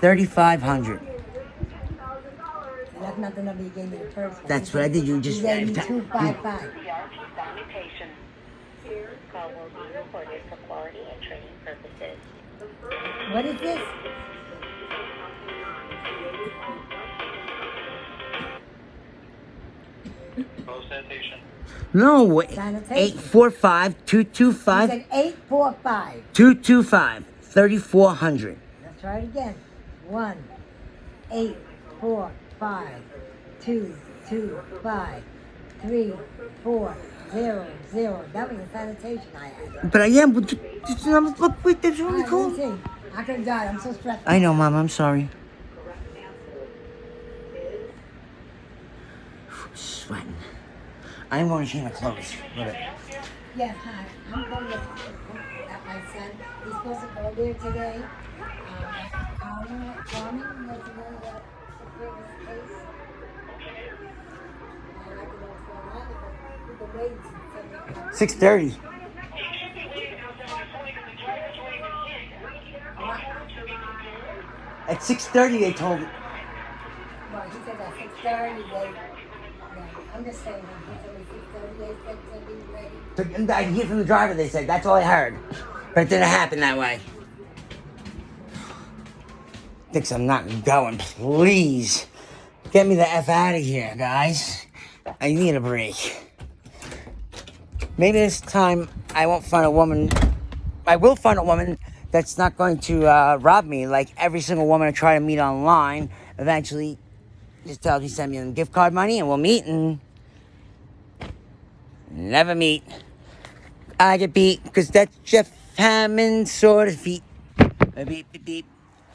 $3,500. That's not the number you gave me the first one. That's what I did. You just... You gave me 255. Call will be recorded for quality and training purposes. What is this? Sanitation. No, Sanitation. 845-225. You said 845. 225 $3,400. Let's try it again. 1 8 4 5 2 2 5 3 4 0 0. That was the sanitation I had. But I am. Look, wait, that's All really right, cool. let me see. I could have died. I'm so stressed. I know, Mom. I'm sorry. Sweating. I'm going to change my clothes. Look at Yes, hi. I'm going to at my son. He's supposed to go there today. Farming was one of the security case. And I don't know what's going on because we've been waiting since 6:30. At 6:30, they told me. Well, he said at 6:30, I'm just saying, he told me 6:30, they said to be ready. I hear from the driver, they said. That's all I heard. But it didn't happen that way. Thinks I'm not going. Please. Get me the F out of here, guys. I need a break. Maybe this time I won't find a woman. I will find a woman that's not going to rob me like every single woman I try to meet online. Eventually, just tells me send me some gift card money and we'll meet and never meet. I get beat because that's Jeff Hammond sort of feet. A beep beep beep.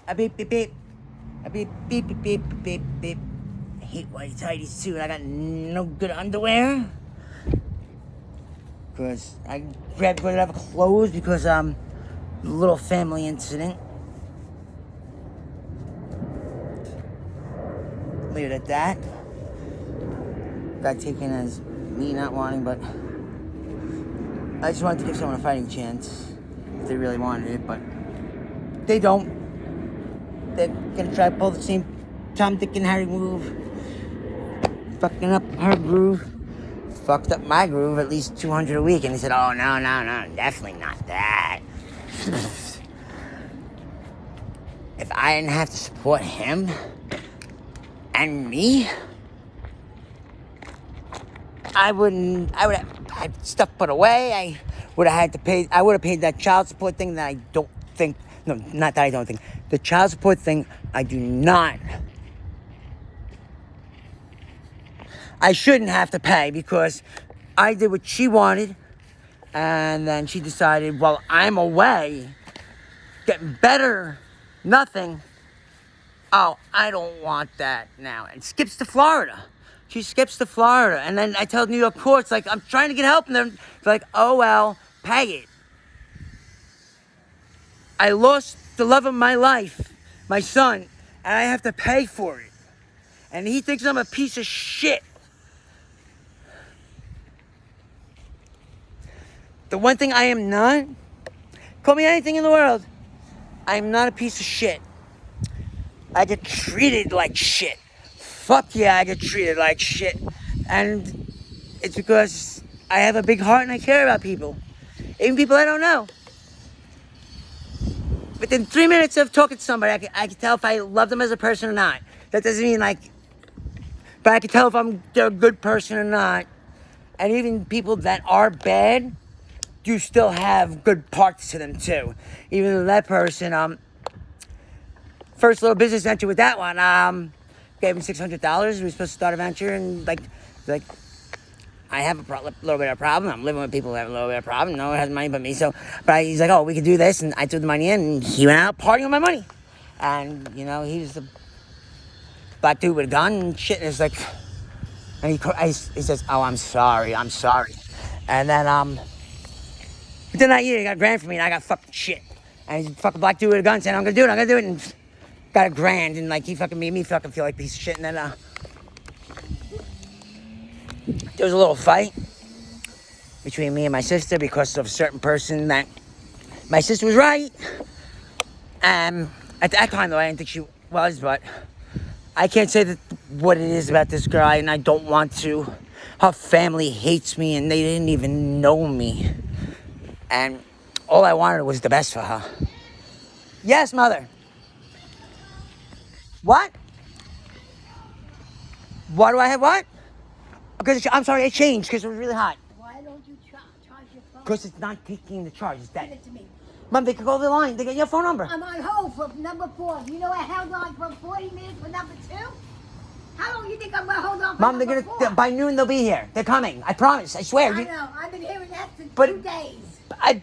A beep beep beep. A beep beep beep beep beep beep. I hate white tighties too, and I got no good underwear. Because I grabbed whatever clothes because little family incident. Leave it at that. Got taken as me not wanting, but I just wanted to give someone a fighting chance if they really wanted it, but they don't. They're gonna try to pull the same Tom, Dick, and Harry move. Fucking up her groove. Fucked up my groove at least 200 a week, and he said, oh, no, definitely not that. If I didn't have to support him and me, I would have had stuff put away. I would have paid that child support thing that I don't think, no, not that I don't think. The child support thing, I do not. I shouldn't have to pay because I did what she wanted, and then she decided, well, I'm away, getting better, nothing. Oh, I don't want that now. And skips to Florida. She skips to Florida. And then I tell New York courts, like, I'm trying to get help. And they're like, oh, well, pay it. I lost the love of my life, my son, and I have to pay for it. And he thinks I'm a piece of shit. The one thing I am not, call me anything in the world, I am not a piece of shit. I get treated like shit. Fuck yeah, I get treated like shit. And it's because I have a big heart and I care about people. Even people I don't know. Within 3 minutes of talking to somebody, I can tell if I love them as a person or not. That doesn't mean but I can tell if they're a good person or not. And even people that are bad do still have good parts to them too. Even though that person, first little business venture with that one, gave him $600. We were supposed to start a venture, and like, I have a little bit of a problem. I'm living with people who have a little bit of a problem. No one has money but me. But he's like, oh, we can do this, and I threw the money in, and he went out partying with my money. And he was the black dude with a gun and shit. And it's like, and he says, oh, I'm sorry. And then within that year, he got a grand from me, and I got fucking shit. And he's a fucking black dude with a gun saying, I'm gonna do it, and got a grand, and he fucking made me fucking feel like a piece of shit. And then there was a little fight between me and my sister because of a certain person that my sister was right. At that time, though, I didn't think was, but I can't say that what it is about this girl, and I don't want to. Her family hates me, and they didn't even know me. And all I wanted was the best for her. Yes, mother. What? Why do I have what? Because I'm sorry, I changed because it was really hot. Why don't you charge your phone? Because it's not taking the charge. It's Give dead. it to me. Mom, they could go to the line. They get your phone number. I'm on hold for number 4. You know I held on for 40 minutes for number 2? How long you think I'm gonna hold on for Mom, they're number gonna 4? by noon they'll be here. They're coming. I promise. I swear. I know. I've been hearing that since But- 2 days. I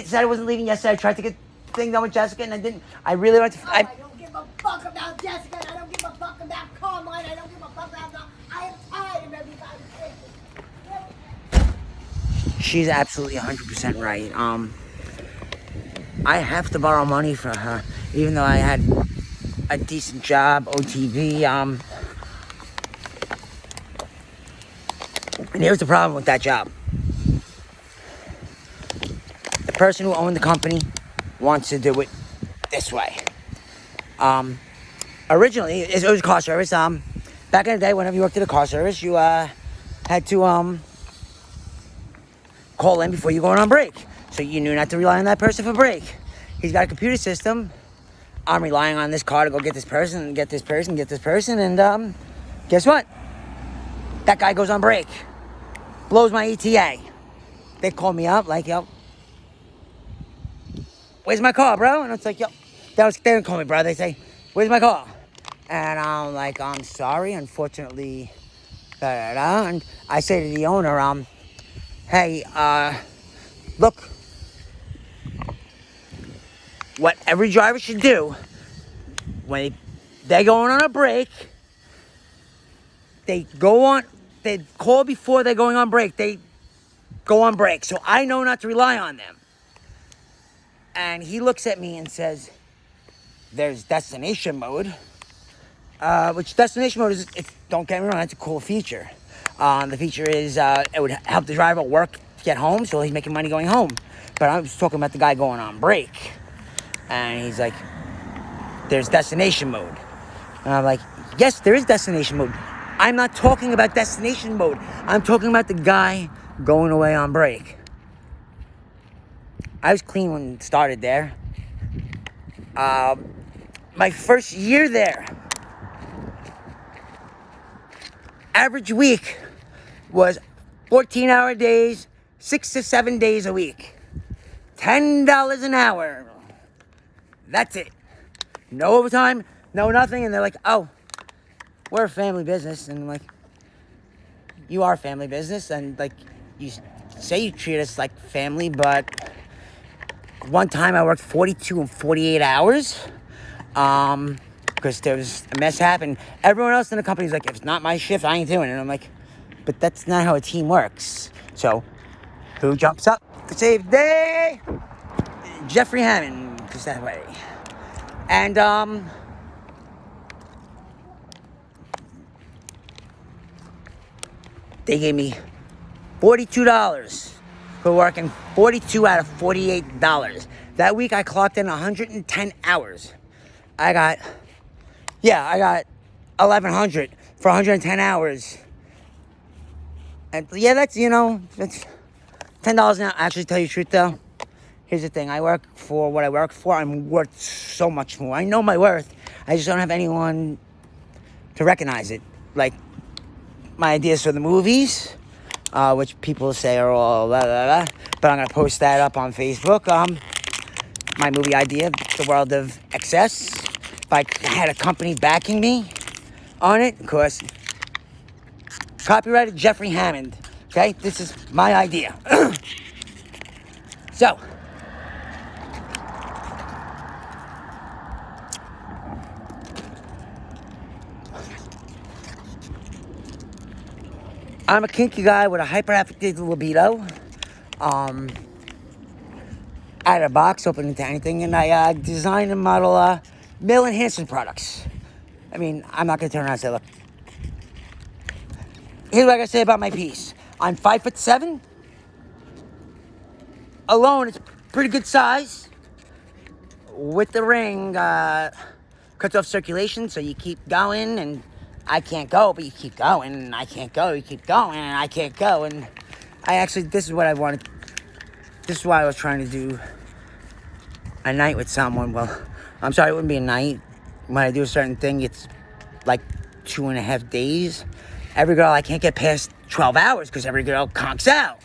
said I wasn't leaving yesterday. I tried to get thing done with Jessica, and I didn't. I really wanted to. Oh, I don't give a fuck about Jessica. I don't give a fuck about Carmine. I don't give a fuck about. I am tired of everybody thinking. She's absolutely 100% right. I have to borrow money for her, even though I had a decent job, OTV. And here's the problem with that job. The person who owned the company wants to do it this way. Originally, it was a car service. Back in the day, whenever you worked at a car service, you had to call in before you going on break. So you knew not to rely on that person for break. He's got a computer system. I'm relying on this car to go get this person, and get this person, get this person, and guess what? That guy goes on break. Blows my ETA. They call me up like, yo, where's my car, bro? And it's like, yo, they don't call me, bro. They say, where's my car? And I'm like, I'm sorry, unfortunately, da, da, da. And I say to the owner, hey, look, what every driver should do when they're going on a break, they call before they're going on break. They go on break. So I know not to rely on them. And he looks at me and says, there's destination mode. Which destination mode is, don't get me wrong, that's a cool feature. The feature is it would help the driver work to get home, so he's making money going home. But I was talking about the guy going on break. And he's like, there's destination mode. And I'm like, yes, there is destination mode. I'm not talking about destination mode. I'm talking about the guy going away on break. I was clean when it started there. My first year there, average week was 14-hour days, 6 to 7 days a week. $10 an hour. That's it. No overtime, no nothing. And they're like, oh, we're a family business. And I'm like, you are a family business. And like, you say you treat us like family, but one time I worked 42 and 48 hours. Because there was a mess happened. Everyone else in the company's like, if it's not my shift, I ain't doing it. And I'm like, but that's not how a team works. So, who jumps up to save the day? Jeffrey Hammond, because that way. And, they gave me $42 for working 42 out of $48. That week I clocked in 110 hours. I got 1,100 for 110 hours. And yeah, that's $10 an hour. Actually, tell you the truth though, here's the thing. I work for what I work for. I'm worth so much more. I know my worth. I just don't have anyone to recognize it. Like my ideas for the movies, which people say are all blah, blah, blah. But I'm going to post that up on Facebook. My movie idea, The World of Excess. If I had a company backing me on it, of course, copyrighted Jeffrey Hammond. Okay, this is my idea. So, I'm a kinky guy with a hyperactive libido. Out of a box, open into anything, and I design and model male enhancement products. I mean, I'm not gonna turn around and say, look, here's what I gotta say about my piece. I'm 5'7". Alone, it's pretty good size. With the ring, cuts off circulation, so you keep going, and I can't go, but you keep going, and I can't go, you keep going, and I can't go, and this is what I wanted, this is why I was trying to do a night with someone. Well, I'm sorry, it wouldn't be a night. When I do a certain thing, it's like 2.5 days. Every girl, I can't get past 12 hours because every girl conks out.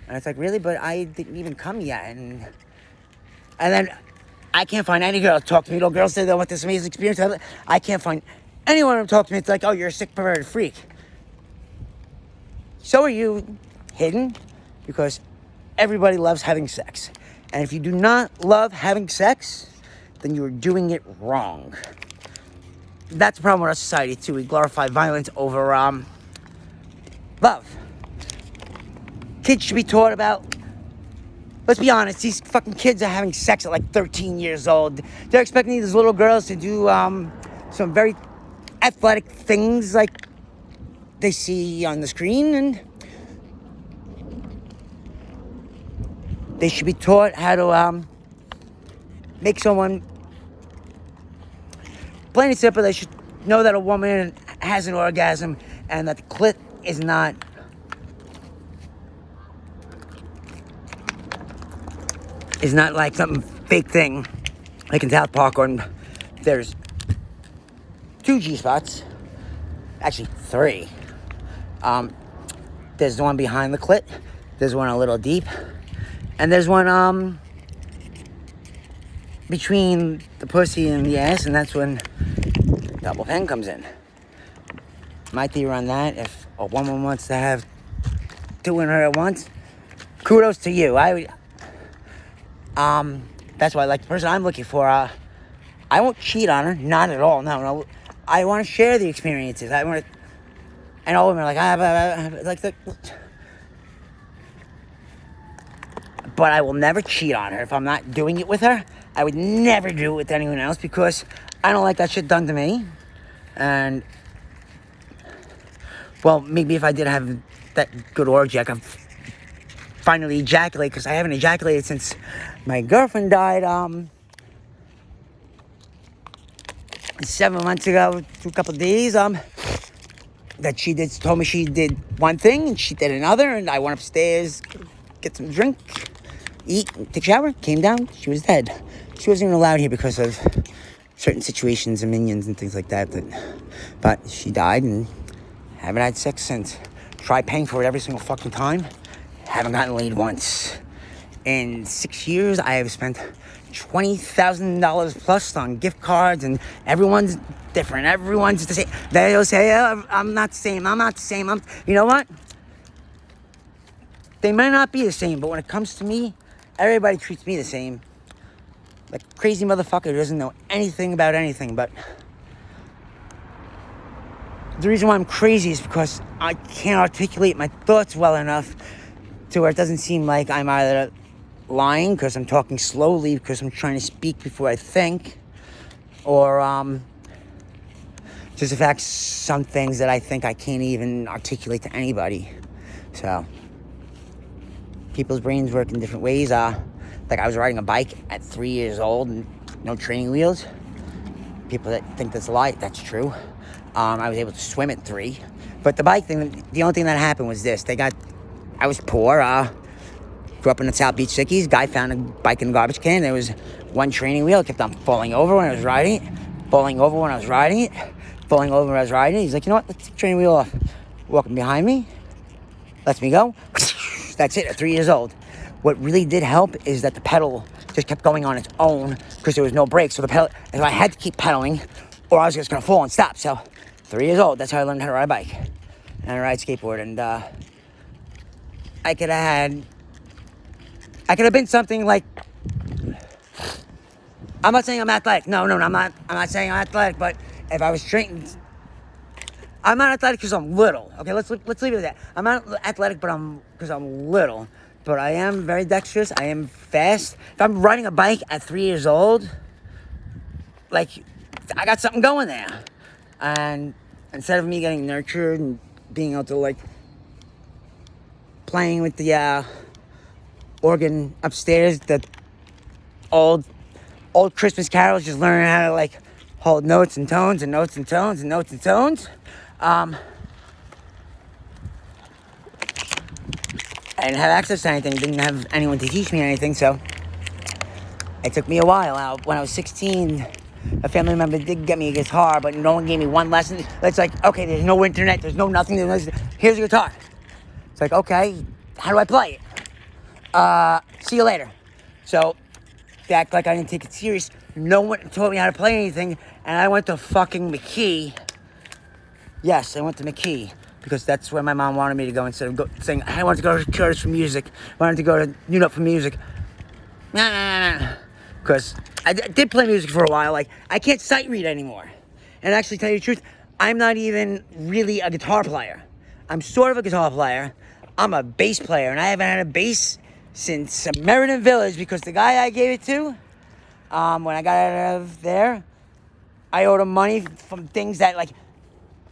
And it's like, really? But I didn't even come yet. And then I can't find any girl to talk to me. Little girls say they want this amazing experience. I can't find anyone to talk to me. It's like, oh, you're a sick, perverted freak. So are you, hidden, because everybody loves having sex. And if you do not love having sex, then you are doing it wrong. That's the problem with our society, too. We glorify violence over love. Kids should be taught about, let's be honest, these fucking kids are having sex at like 13 years old. They're expecting these little girls to do some very athletic things like they see on the screen, and they should be taught how to make someone, plain and simple, they should know that a woman has an orgasm and that the clit is not like some fake thing like in South Park, or there's 2 G-spots, actually 3. There's the one behind the clit, there's one a little deep, and there's one between the pussy and the ass, and that's when double pen comes in. My theory on that, if a woman wants to have 2 in her at once, kudos to you. That's why, like, the person I'm looking for, I won't cheat on her, not at all, no. I want to share the experiences. I want to, and all women are like, but I will never cheat on her. If I'm not doing it with her, I would never do it with anyone else, because I don't like that shit done to me. And, well, maybe if I did have that good orgy, I could finally ejaculate, because I haven't ejaculated since my girlfriend died 7 months ago, a couple of days. That she told me she did one thing and she did another, and I went upstairs, get some drink, eat, take a shower, came down, she was dead. She wasn't even allowed here because of certain situations and minions and things like that, but she died, and haven't had sex since. Tried paying for it every single fucking time, haven't gotten laid once. In 6 years, I have spent $20,000 plus on gift cards, and everyone's different. Everyone's the same. They'll say, oh, I'm not the same. You know what? They might not be the same, but when it comes to me, everybody treats me the same. Like a crazy motherfucker who doesn't know anything about anything. But the reason why I'm crazy is because I can't articulate my thoughts well enough to where it doesn't seem like I'm either lying because I'm talking slowly because I'm trying to speak before I think, or just the fact some things that I think I can't even articulate to anybody. So people's brains work in different ways. Like I was riding a bike at 3 years old and no training wheels. People that think that's a lie, that's true. I was able to swim at 3. But the bike thing, the only thing that happened was this. I was poor, grew up in the South Beach Sickies. Guy found a bike in a garbage can. There was one training wheel. It kept on falling over when I was riding it. Falling over when I was riding it. Falling over when I was riding it. He's like, you know what? Let's take the training wheel off. Walking behind me. Lets me go. That's it, at 3 years old. What really did help is that the pedal just kept going on its own because there was no brakes. So the pedal, and I had to keep pedaling or I was just going to fall and stop. So 3 years old, that's how I learned how to ride a bike and I ride skateboard. And I could have been something like, I'm not saying I'm athletic. No, I'm not saying I'm athletic, but if I was trained, I'm not athletic because I'm little. Okay, let's leave it at that. I'm not athletic, but because I'm little. But I am very dexterous. I am fast. If I'm riding a bike at 3 years old, like, I got something going there. And instead of me getting nurtured and being able to, like, playing with the organ upstairs, the old Christmas carols, just learning how to, like, hold notes and tones and notes and tones and notes and tones. I didn't have access to anything, didn't have anyone to teach me anything, so it took me a while. When I was 16, a family member did get me a guitar, but no one gave me one lesson. It's like, okay, there's no internet, there's no nothing, here's a guitar. It's like, okay, how do I play it? See you later. So, they act like I didn't take it serious. No one taught me how to play anything, and I went to fucking McKee. Yes, I went to McKee, because that's where my mom wanted me to go instead of saying, I wanted to go to Curtis for music. I wanted to go to UNUP for music. Nah. Because I did play music for a while. Like, I can't sight read anymore. And actually, tell you the truth, I'm not even really a guitar player. I'm sort of a guitar player. I'm a bass player, and I haven't had a bass since Meriden Village, because the guy I gave it to, when I got out of there, I owed him money from things that, like,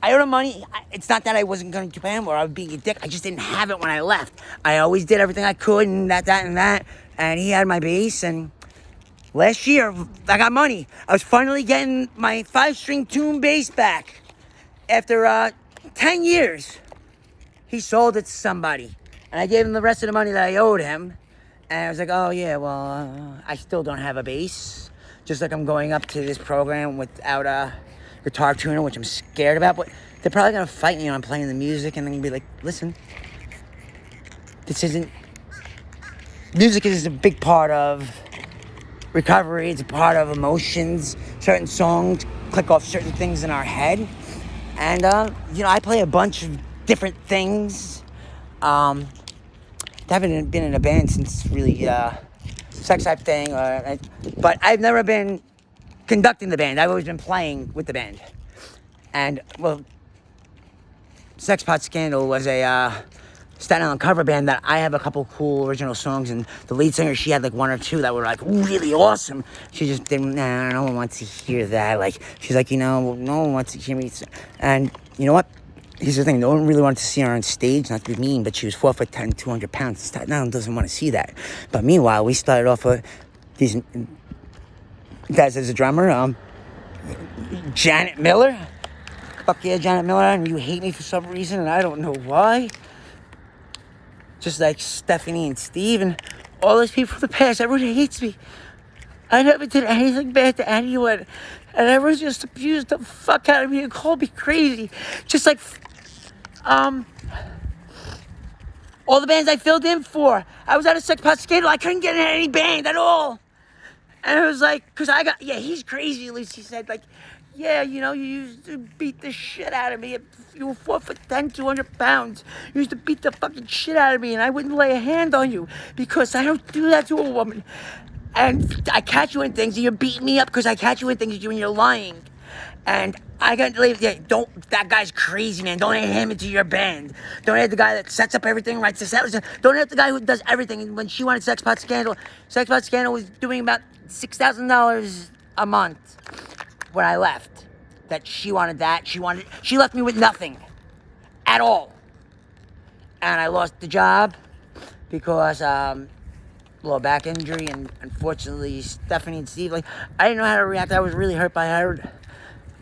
I owed him money. It's not that I wasn't going to pay him or I was being a dick. I just didn't have it when I left. I always did everything I could and that. And he had my bass. And last year, I got money. I was finally getting my 5-string tune bass back. After 10 years, he sold it to somebody. And I gave him the rest of the money that I owed him. And I was like, oh, yeah, well, I still don't have a bass. Just like I'm going up to this program without a guitar tuner, which I'm scared about. But they're probably going to fight me when I'm playing the music. And they're going to be like, listen, music is a big part of recovery. It's a part of emotions. Certain songs click off certain things in our head. And, I play a bunch of different things. I haven't been in a band since really sex type thing. But I've never been conducting the band. I've always been playing with the band. And, well, Sex Pot Scandal was a Staten Island cover band that I have a couple cool original songs, and the lead singer, she had like one or two that were like really awesome. She just didn't, no one wants to hear that. Like, she's like, no one wants to hear me. And you know what? Here's the thing, no one really wanted to see her on stage, not to be mean, but she was 4'10", 200 pounds. Staten Island doesn't want to see that. But meanwhile, we started off with these guys as a drummer, Janet Miller. Fuck yeah, Janet Miller, and you hate me for some reason, and I don't know why. Just like Stephanie and Steve and all those people from the past, everyone hates me. I never did anything bad to anyone, and everyone just abused the fuck out of me and called me crazy. Just like, all the bands I filled in for. I was at a Sex Pot Scandal, I couldn't get in any band at all. And it was like, because he's crazy, Lucy said, like, yeah, you used to beat the shit out of me. You were 4'10", 200 pounds. You used to beat the fucking shit out of me, and I wouldn't lay a hand on you because I don't do that to a woman. And I catch you in things, and you're beating me up because I catch you in things and you're lying. And I got to leave. That guy's crazy, man. Don't add him into your band. Don't add the guy that sets up everything, writes the set. Don't add the guy who does everything. And when she wanted Sex Pot Scandal was doing about $6,000 a month when I left. That she wanted that. She left me with nothing at all. And I lost the job because low back injury, and unfortunately Stephanie and Steve, like, I didn't know how to react. I was really hurt by her.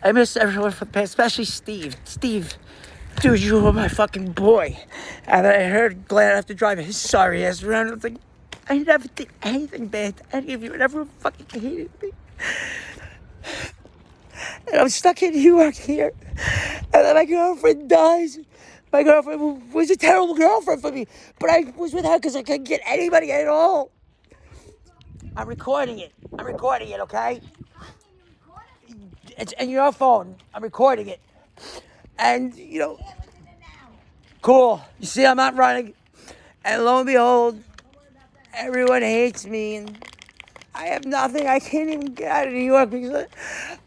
I miss everyone from the past, especially Steve. Steve, dude, you were my fucking boy. And I heard Glenn have to drive his sorry ass around. I was like, I never did anything bad to any of you, and everyone fucking hated me. And I'm stuck in New York here. And then my girlfriend dies. My girlfriend was a terrible girlfriend for me. But I was with her because I couldn't get anybody at all. I'm recording it, okay? It's in your phone. I'm recording it. And, cool. You see, I'm not running. And lo and behold, everyone hates me. And I have nothing. I can't even get out of New York because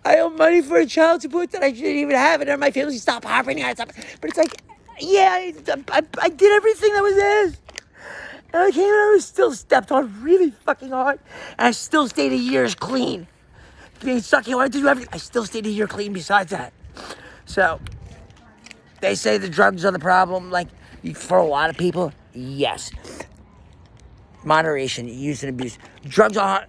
I owe money for a child support that I shouldn't even have. And my family stopped harping on it. But it's like, yeah, I did everything that was theirs. And I came and I was still stepped on really fucking hard. And I still stayed a year clean. Being stuck here, I did everything. I still stayed a year clean besides that. So, they say the drugs are the problem. Like, for a lot of people, yes. Moderation, use and abuse. Drugs are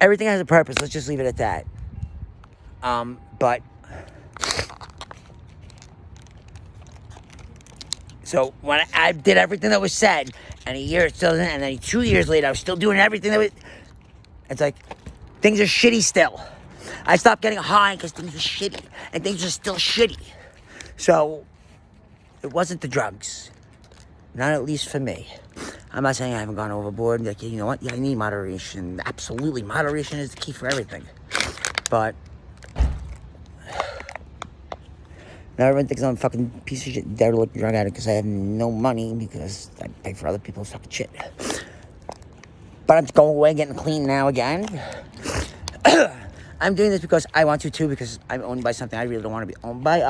everything has a purpose. Let's just leave it at that. But so when I did everything that was said, and a year it still isn't, and then 2 years later I was still doing everything that was. It's like things are shitty still. I stopped getting high because things were shitty, and things are still shitty. So it wasn't the drugs, not at least for me. I'm not saying I haven't gone overboard. Like, you know what? Yeah, I need moderation. Absolutely, moderation is the key for everything. But now everyone thinks I'm a fucking piece of shit, derelict drug addict because I have no money because I pay for other people's fucking shit. But I'm going away, getting clean now again. I'm doing this because I want to too, because I'm owned by something I really don't want to be owned by.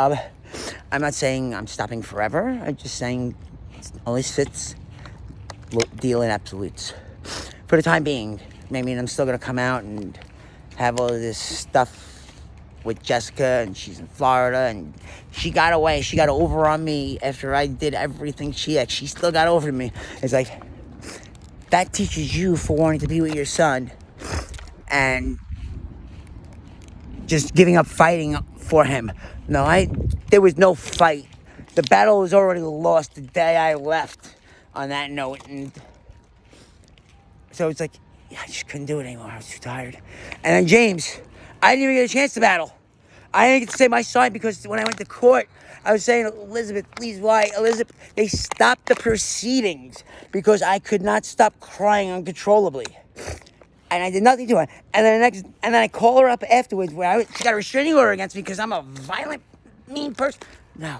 I'm not saying I'm stopping forever. I'm just saying it only fits deal in absolutes. For the time being, I mean, I'm still going to come out and have all of this stuff with Jessica, and she's in Florida, and she got away. She got over on me after I did everything she had. She still got over to me. It's like, that teaches you for wanting to be with your son and just giving up fighting for him. No, there was no fight. The battle was already lost the day I left on that note. And so it's like, yeah, I just couldn't do it anymore. I was too tired. And then James, I didn't even get a chance to battle. I didn't get to say my side because when I went to court, I was saying, Elizabeth, please, why? Elizabeth, they stopped the proceedings because I could not stop crying uncontrollably. And I did nothing to her. And then I call her up afterwards where she got a restraining order against me because I'm a violent, mean person. No.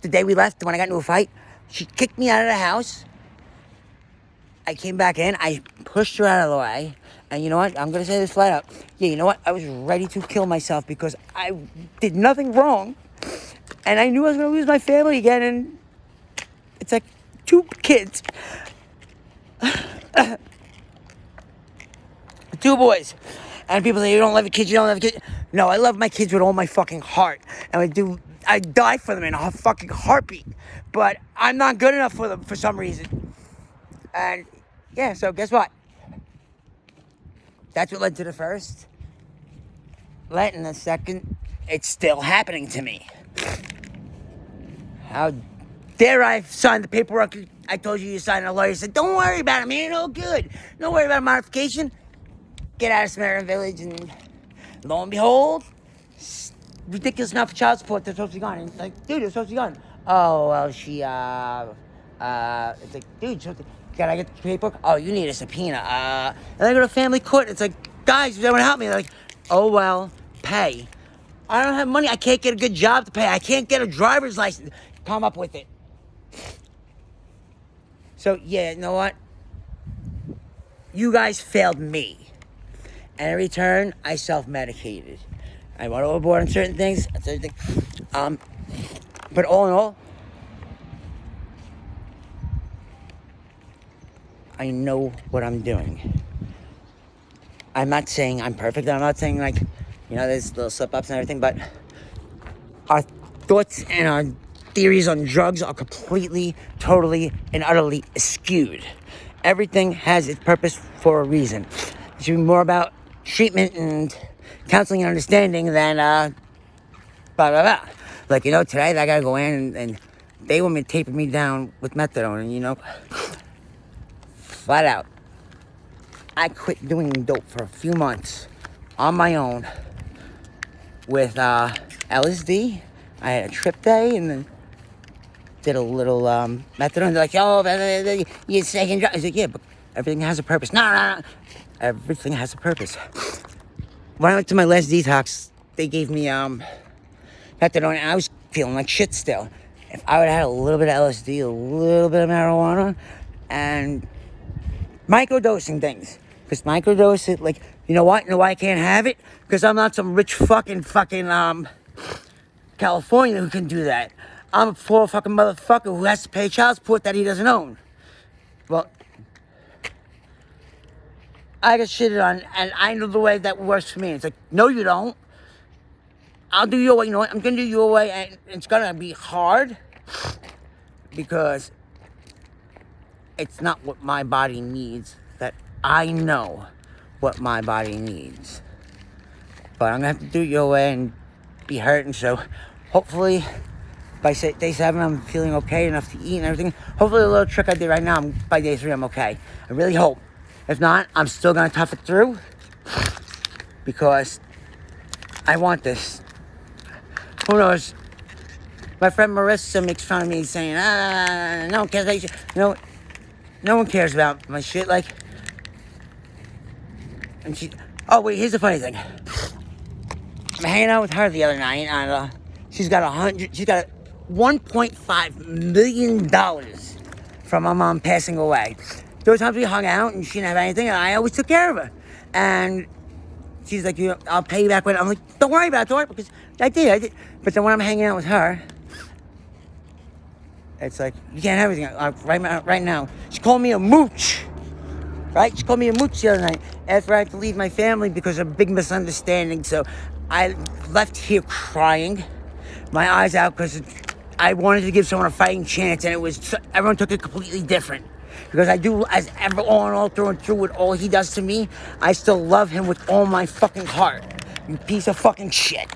The day we left, when I got into a fight, she kicked me out of the house. I came back in, I pushed her out of the way. And you know what? I'm going to say this flat out. Yeah, you know what? I was ready to kill myself because I did nothing wrong. And I knew I was going to lose my family again. And it's like 2 kids. 2 boys. And people say, you don't love your kids, you don't love your kids. No, I love my kids with all my fucking heart. And I die for them in a fucking heartbeat. But I'm not good enough for them for some reason. And yeah, so guess what? That's what led to the first. And the second, it's still happening to me. How dare I sign the paperwork I told you signed? A lawyer said, don't worry about it, man, all good. Don't worry about a modification. Get out of Samaritan Village, and lo and behold, ridiculous enough for child support, they're supposed to be gone. And it's like, dude, they're supposed to be gone. Oh, well, it's like, dude, can I get the paperwork? Oh, you need a subpoena. And I go to family court. It's like, guys, they want to help me. They're like, oh, well, pay. I don't have money. I can't get a good job to pay. I can't get a driver's license. Come up with it. So, yeah, you know what? You guys failed me. And in return, I self-medicated. I went overboard on certain things. But all in all, I know what I'm doing. I'm not saying I'm perfect. I'm not saying, like, you know, there's little slip-ups and everything, but our thoughts and our theories on drugs are completely, totally, and utterly skewed. Everything has its purpose for a reason. It should be more about treatment and counseling and understanding than blah, blah, blah. Like, you know, today I gotta go in and they want me taping me down with methadone, and, you know, flat out, I quit doing dope for a few months on my own with LSD. I had a trip day and then did a little methadone. They're like, oh, you're taking drugs. I was like, yeah, but everything has a purpose. No. Everything has a purpose. When I went to my last detox, they gave me methadone, and I was feeling like shit still. If I would have had a little bit of LSD, a little bit of marijuana, and microdosing things. Because microdose, like, you know what? You know why I can't have it? Because I'm not some rich fucking California who can do that. I'm a poor fucking motherfucker who has to pay child support that he doesn't own. Well, I get shitted on, and I know the way that works for me. It's like, no, you don't. I'll do your way. You know what? I'm going to do your way, and it's going to be hard because it's not what my body needs that I know. what my body needs. But I'm gonna have to do it your way and be hurting. So hopefully by day 7, I'm feeling okay enough to eat and everything. Hopefully the little trick I did right now, by day 3, I'm okay. I really hope. If not, I'm still gonna tough it through because I want this. Who knows? My friend Marissa makes fun of me saying, no one cares. No one cares about my shit. Like, and oh wait, here's the funny thing. I'm hanging out with her the other night, and she's got $1.5 million from my mom passing away. Those times we hung out and she didn't have anything, and I always took care of her. And she's like, I'll pay you back when. I'm like, don't worry about it, because I did. But then when I'm hanging out with her, it's like, you can't have everything right now. She called me a mooch. Right? She called me a mooch the other night after I had to leave my family because of a big misunderstanding. So I left here crying, my eyes out, because I wanted to give someone a fighting chance, and everyone took it completely different. Because I do, all through and through, with all he does to me, I still love him with all my fucking heart. You piece of fucking shit.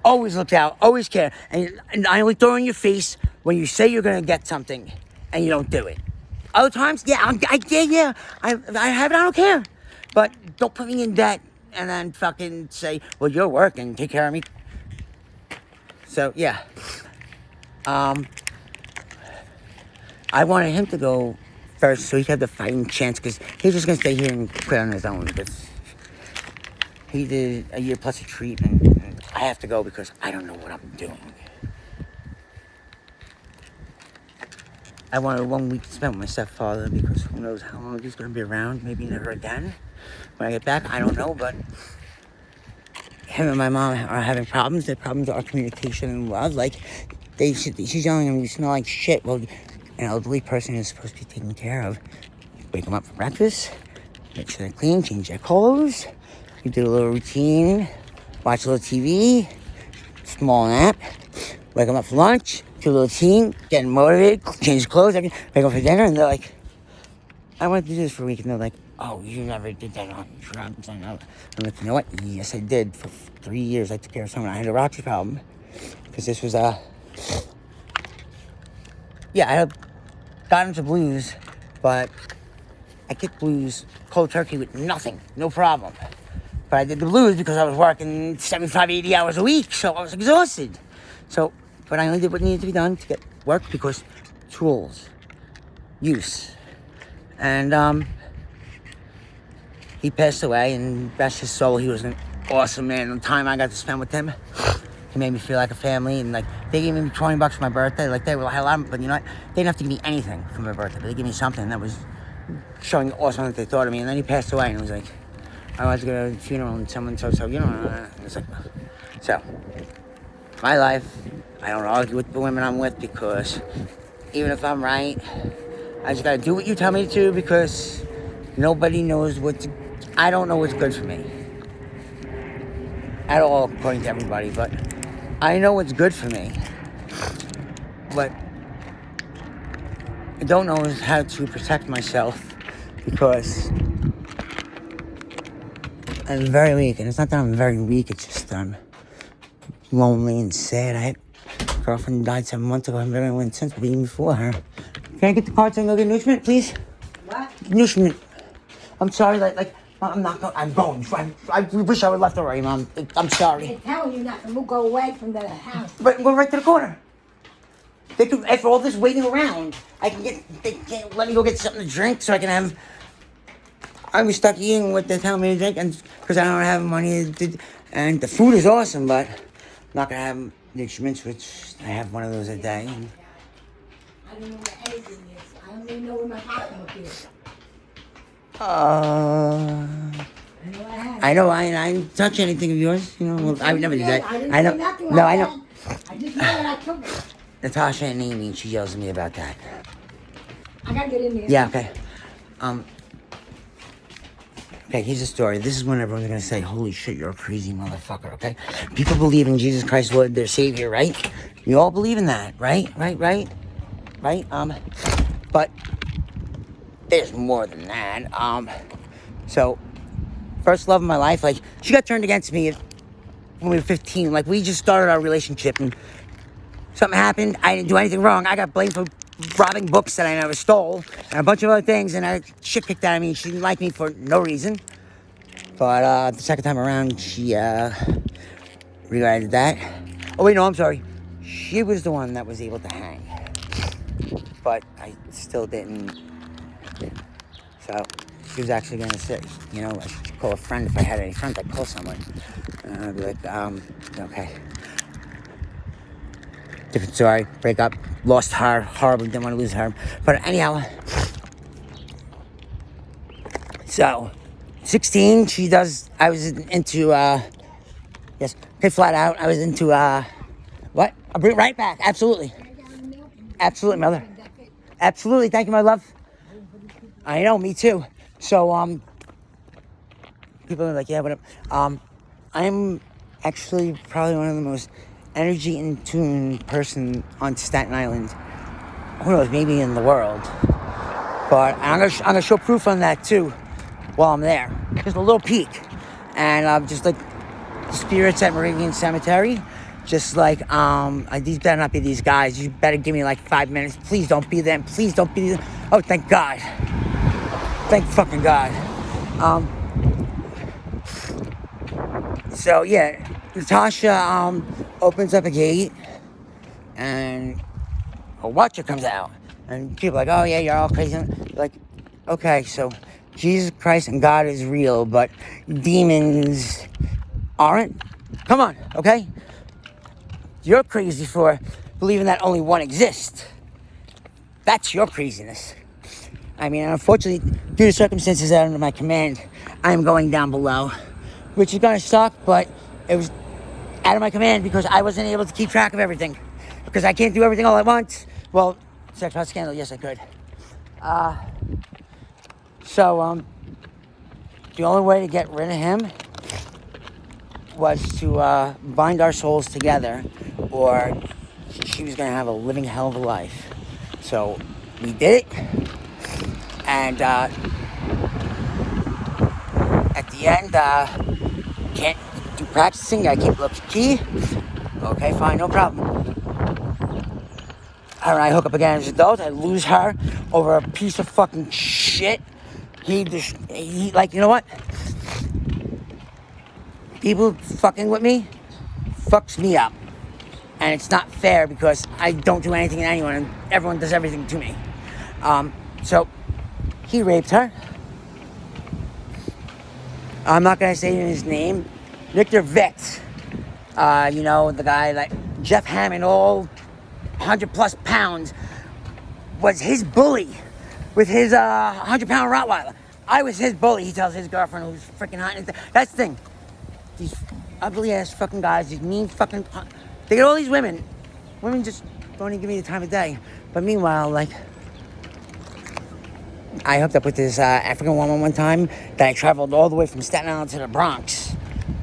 Always look out, always care. And I only throw in your face when you say you're gonna get something and you don't do it. Other times, yeah, I have it, I don't care. But don't put me in debt and then fucking say, well, you're working, take care of me. So, yeah. I wanted him to go first so he could have the fighting chance, because he's just gonna stay here and quit on his own, because he did a year plus of treatment, and I have to go because I don't know what I'm doing. I wanted 1 week to spend with my stepfather, because who knows how long he's going to be around. Maybe never again. When I get back, I don't know, but him and my mom are having problems. Their problems are communication and love. Like, she's yelling at me, you smell like shit. Well, an elderly person is supposed to be taken care of. Wake them up for breakfast, make sure they're clean, change their clothes. You do a little routine, watch a little TV, small nap, wake them up for lunch, do a little routine, getting motivated, change clothes, everything, wake up for dinner, and they're like, I wanted to do this for a week, and they're like, oh, you never did that on drugs. I'm like, you know what? Yes, I did. For 3 years, I took care of someone. I had a Roxy problem, because this was I had got into blues, but I kicked blues cold turkey with nothing, no problem. But I did the blues because I was working 75, 80 hours a week, so I was exhausted. But I only did what needed to be done to get work, because tools, use. And he passed away, and rest his soul, he was an awesome man. The time I got to spend with him, he made me feel like a family. And like, they gave me $20 for my birthday. Like, they were like, but you know what? They didn't have to give me anything for my birthday, but they gave me something that was showing awesome that they thought of me. And then he passed away, and it was like, I wanted to go to a funeral, and someone so, you know, it's like, so, my life, I don't argue with the women I'm with, because even if I'm right, I just gotta do what you tell me to do, because nobody knows I don't know what's good for me. At all, according to everybody, but I know what's good for me. But I don't know how to protect myself, because I'm very weak. And it's not that I'm very weak, it's just I'm lonely and sad. I had a girlfriend who died 7 months ago. I haven't been with since, but even before her. Can I get the cards and go get nutriment, please? What? Nutriment. I'm sorry, I'm not going. I'm going. I wish I would left already, Mom. I'm sorry. They're telling you not to go away from the house. But go right to the corner. They could, after all this waiting around, they can't let me go get something to drink so I can have. I was stuck eating what they're telling me to drink, and because I don't have money and the food is awesome, but I'm not gonna have nutriments, which I have one of those a day. And I don't know where anything is. I don't even know where my pocketbook is. I know I didn't touch anything of yours. You know, I would never do that. I didn't I know. say nothing No, like I know. that. I just know that I took it. Natasha and Amy, she yells at me about that. I gotta get in there. Yeah, okay. Okay, here's the story. This is when everyone's gonna say, holy shit, you're a crazy motherfucker, okay? People believe in Jesus Christ, Lord, their Savior, right? You all believe in that, right? Right? But there's more than that. So first love of my life, like she got turned against me when we were 15. Like we just started our relationship and something happened. I didn't do anything wrong. I got blamed for robbing books that I never stole and a bunch of other things, and I shit kicked out of me. She didn't like me for no reason. But the second time around, she regretted that. Oh wait, no, I'm sorry. She was the one that was able to hang, but I still didn't. So she was actually gonna say, you know, I should call a friend if I had any friends. I'd call someone. And I'd be like, okay. Different story. Break up. Lost her. Horribly. Didn't want to lose her. But anyhow. So, 16. She does. I was into. Yes. Okay. Flat out. I was into. What? I'll bring it right back. Absolutely. Absolutely, mother. Absolutely. Thank you, my love. I know. Me too. So people are like, yeah, whatever. I'm actually probably one of the most energy in tune person on Staten Island. Who knows, maybe in the world. But I'm gonna show proof on that too while I'm there. Just a little peek. And just like the spirits at Meridian Cemetery, just like these better not be these guys. You better give me like 5 minutes. Please don't be them. Please don't be them. Oh, thank God. Thank fucking God. So yeah, Natasha opens up a gate and a watcher comes out, and people are like, oh yeah, you're all crazy. Like, okay, so Jesus Christ and God is real, but demons aren't. Come on, okay? You're crazy for believing that only one exists. That's your craziness. I mean, unfortunately, due to circumstances that are under my command, I'm going down below, which is gonna suck, but it was out of my command because I wasn't able to keep track of everything. Because I can't do everything all at once. Well, sex house scandal, yes I could. So the only way to get rid of him was to bind our souls together, or she was gonna have a living hell of a life. So we did it, and at the end, can't do practicing, I keep looking key. Okay, fine, no problem. Her and I hook up again as adults. I lose her over a piece of fucking shit. He like, you know what? People fucking with me fucks me up. And it's not fair because I don't do anything to anyone and everyone does everything to me. So he raped her. I'm not gonna say his name. Victor Vett. You know, the guy like Jeff Hammond, all 100 plus pounds, was his bully with his 100-pound Rottweiler. I was his bully, he tells his girlfriend who's freaking hot. That's the thing. These ugly ass fucking guys, these mean fucking. They get all these women. Women just don't even give me the time of day. But meanwhile, like, I hooked up with this African woman one time that I traveled all the way from Staten Island to the Bronx.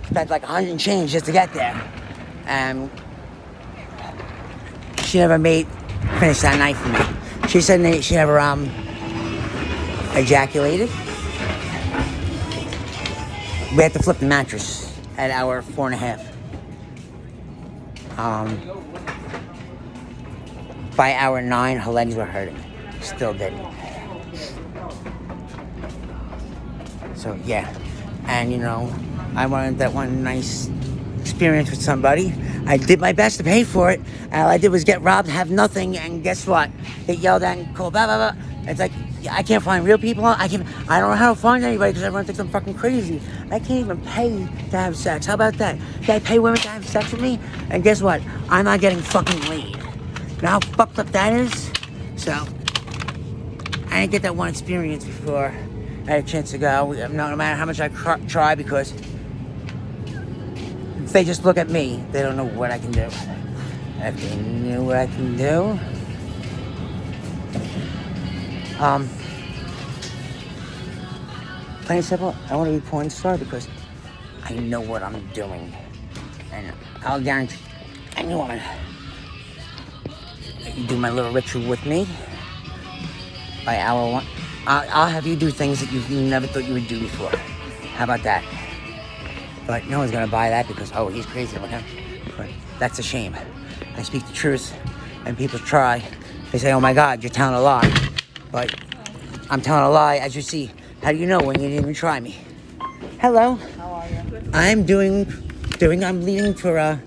Spent like 100 and change just to get there. And she never finished that night for me. She said she never ejaculated. We had to flip the mattress at hour 4.5. By hour 9, her legs were hurting. Still didn't. So yeah, and you know, I wanted that one nice experience with somebody. I did my best to pay for it. All I did was get robbed, have nothing, and guess what? Get yelled at and called blah blah blah. It's like, I can't find real people. I don't know how to find anybody because everyone thinks I'm fucking crazy. I can't even pay to have sex. How about that? Can I pay women to have sex with me? And guess what? I'm not getting fucking laid. You know how fucked up that is? So, I didn't get that one experience before I had a chance to go. No matter how much I try, because if they just look at me, they don't know what I can do. If they knew what I can do, plain and simple, I want to be a porn star because I know what I'm doing. And I'll guarantee any woman that you do my little ritual with me by hour 1. I'll have you do things that you never thought you would do before. How about that? But no one's gonna buy that because, oh, he's crazy. Look at him. But that's a shame. I speak the truth, and people try. They say, oh my God, you're telling a lie. But I'm telling a lie, as you see. How do you know when you didn't even try me? Hello. How are you? I'm leaving for,